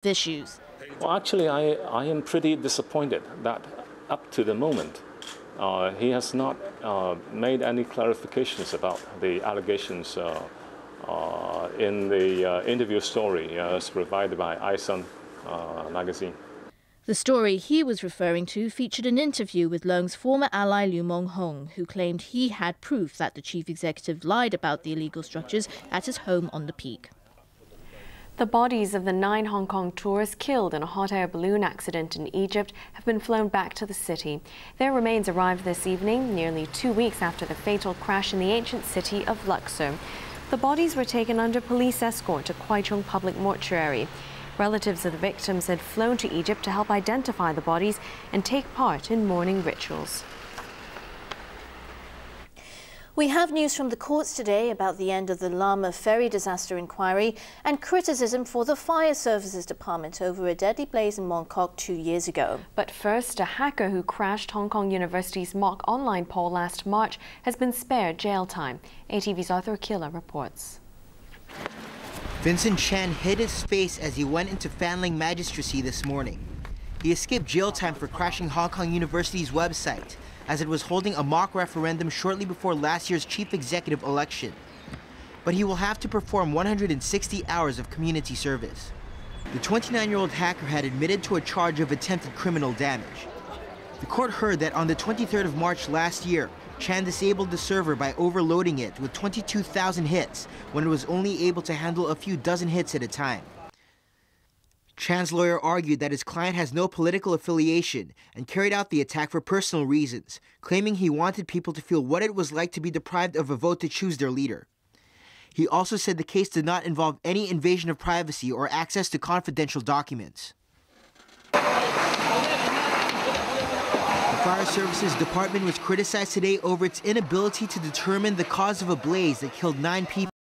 issues. Well, actually, I am pretty disappointed that up to the moment, he has not made any clarifications about the allegations in the interview story as provided by iSun magazine. The story he was referring to featured an interview with Leung's former ally Liu Meng-hong, who claimed he had proof that the chief executive lied about the illegal structures at his home on the Peak. The bodies of the 9 Hong Kong tourists killed in a hot air balloon accident in Egypt have been flown back to the city. Their remains arrived this evening, nearly 2 weeks after the fatal crash in the ancient city of Luxor. The bodies were taken under police escort to Kwai Chung Public Mortuary. Relatives of the victims had flown to Egypt to help identify the bodies and take part in mourning rituals. We have news from the courts today about the end of the Lama ferry disaster inquiry and criticism for the Fire Services Department over a deadly blaze in Mongkok 2 years ago. But first, a hacker who crashed Hong Kong University's mock online poll last March has been spared jail time. ATV's Arthur Killa reports. Vincent Chan hid his face as he went into Fanling Magistracy this morning. He escaped jail time for crashing Hong Kong University's website, as it was holding a mock referendum shortly before last year's chief executive election. But he will have to perform 160 hours of community service. The 29-year-old hacker had admitted to a charge of attempted criminal damage. The court heard that on the 23rd of March last year, Chan disabled the server by overloading it with 22,000 hits when it was only able to handle a few dozen hits at a time. Chan's lawyer argued that his client has no political affiliation and carried out the attack for personal reasons, claiming he wanted people to feel what it was like to be deprived of a vote to choose their leader. He also said the case did not involve any invasion of privacy or access to confidential documents. The Fire Services Department was criticized today over its inability to determine the cause of a blaze that killed 9 people